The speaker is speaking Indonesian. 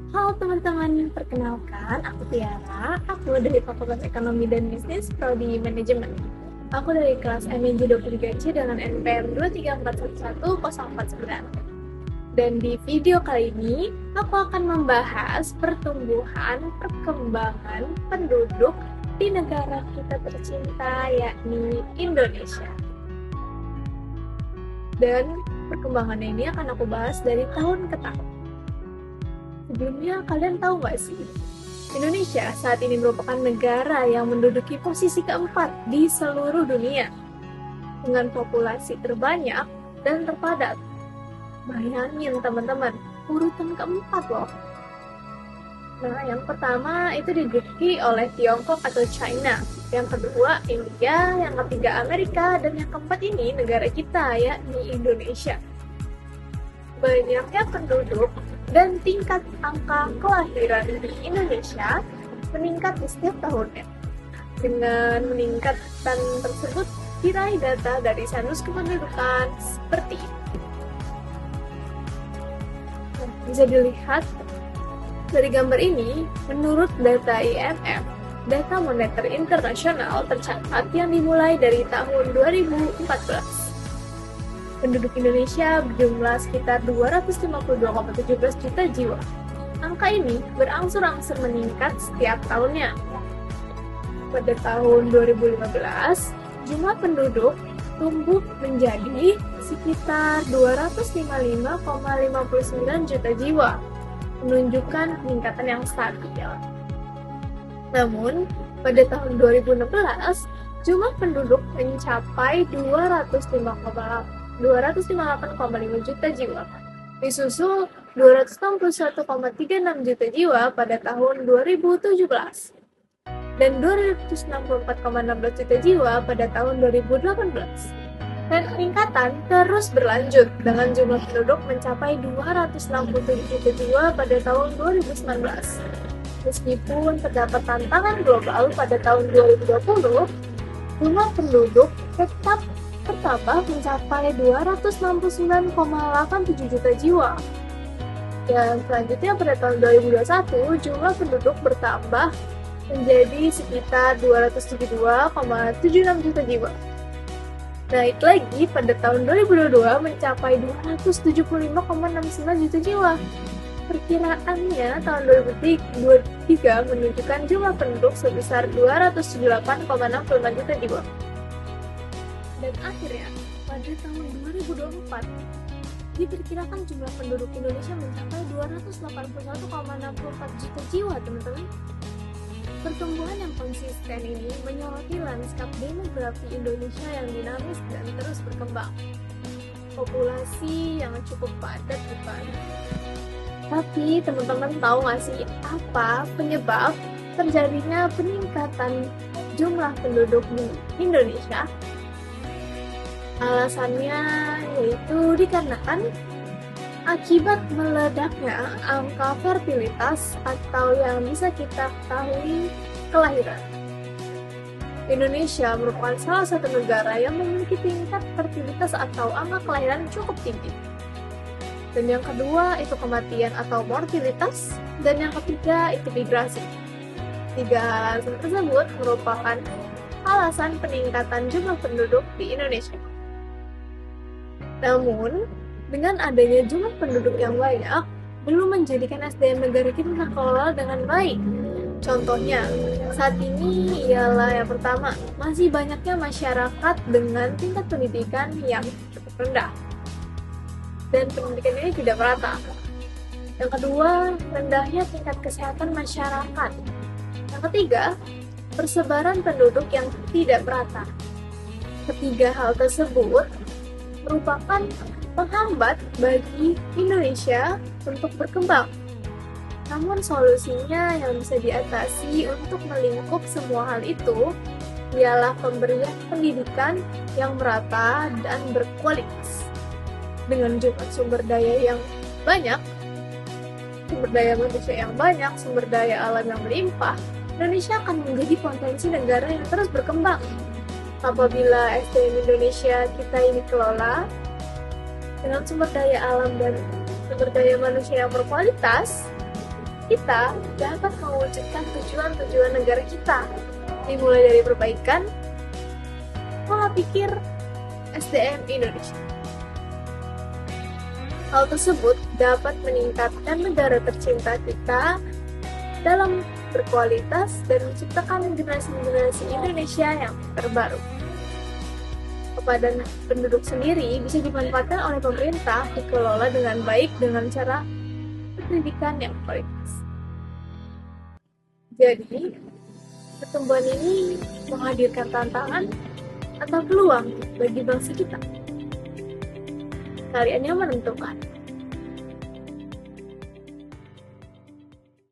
Halo teman-teman, perkenalkan aku Tiara, aku dari Fakultas Ekonomi dan Bisnis Prodi Manajemen. Aku dari kelas MNJ 23C dengan NPM 234111049. Dan di video kali ini, aku akan membahas pertumbuhan perkembangan penduduk di negara kita tercinta, yakni Indonesia. Dan perkembangannya ini akan aku bahas dari tahun ke tahun. Sebelumnya, kalian tahu nggak sih? Indonesia saat ini merupakan negara yang menduduki posisi keempat di seluruh dunia dengan populasi terbanyak dan terpadat. Bayangin teman-teman, urutan keempat loh. Nah, yang pertama itu diduduki oleh Tiongkok atau China. Yang kedua India, yang ketiga Amerika, dan yang keempat ini negara kita yakni Indonesia. Banyaknya penduduk dan tingkat angka kelahiran di Indonesia meningkat di setiap tahunnya. Dengan meningkatan tersebut, diraih data dari Sensus Kependudukan seperti ini. Nah, bisa dilihat dari gambar ini, menurut data IMF, data moneter internasional tercatat yang dimulai dari tahun 2014. Penduduk Indonesia berjumlah sekitar 252,17 juta jiwa. Angka ini berangsur-angsur meningkat setiap tahunnya. Pada tahun 2015, jumlah penduduk tumbuh menjadi sekitar 255,59 juta jiwa, menunjukkan peningkatan yang stabil. Namun, pada tahun 2016, jumlah penduduk mencapai 258,5 juta jiwa, disusul 261,36 juta jiwa pada tahun 2017 dan 264,16 juta jiwa pada tahun 2018. Dan peningkatan terus berlanjut dengan jumlah penduduk mencapai 267 juta jiwa pada tahun 2019. Meskipun terdapat tantangan global pada tahun 2020, jumlah penduduk tetap bertambah mencapai 269,87 juta jiwa. Dan selanjutnya pada tahun 2021, jumlah penduduk bertambah menjadi sekitar 272,76 juta jiwa. Naik lagi pada tahun 2022 mencapai 275,69 juta jiwa. Perkiraannya tahun 2023 menunjukkan jumlah penduduk sebesar 278,65 juta jiwa. Dan akhirnya, pada tahun 2024, diperkirakan jumlah penduduk Indonesia mencapai 281,64 juta jiwa, teman-teman. Pertumbuhan yang konsisten ini menyoroti lanskap demografi Indonesia yang dinamis dan terus berkembang. Populasi yang cukup padat, bukan? Tapi teman-teman tahu nggak sih apa penyebab terjadinya peningkatan jumlah penduduk di Indonesia? Alasannya yaitu dikarenakan akibat meledaknya angka fertilitas atau yang bisa kita ketahui kelahiran. Indonesia merupakan salah satu negara yang memiliki tingkat fertilitas atau angka kelahiran cukup tinggi. Dan yang kedua itu kematian atau mortalitas, dan yang ketiga itu migrasi. Tiga alasan tersebut merupakan alasan peningkatan jumlah penduduk di Indonesia. Namun, dengan adanya jumlah penduduk yang banyak, belum menjadikan SDM negara kita terkelola dengan baik. Contohnya, saat ini ialah yang pertama, masih banyaknya masyarakat dengan tingkat pendidikan yang cukup rendah. Dan pendidikan ini tidak merata. Yang kedua, rendahnya tingkat kesehatan masyarakat. Yang ketiga, persebaran penduduk yang tidak merata. Ketiga hal tersebut merupakan penghambat bagi Indonesia untuk berkembang. Namun solusinya yang bisa diatasi untuk melingkup semua hal itu ialah pemberian pendidikan yang merata dan berkualitas. Dengan jumlah sumber daya yang banyak, sumber daya manusia yang banyak, sumber daya alam yang melimpah, Indonesia akan menjadi potensi negara yang terus berkembang. Apabila SDM Indonesia kita ini kelola dengan sumber daya alam dan sumber daya manusia yang berkualitas, kita dapat mewujudkan tujuan-tujuan negara kita, dimulai dari perbaikan pola pikir SDM Indonesia. Hal tersebut dapat meningkatkan negara tercinta kita dalam berkualitas dan menciptakan generasi-generasi Indonesia yang terbaru. Kepada penduduk sendiri bisa dimanfaatkan oleh pemerintah, dikelola dengan baik dengan cara pendidikan yang kualitas. Jadi, pertumbuhan ini menghadirkan tantangan atau peluang bagi bangsa kita. Kalian yang menentukan.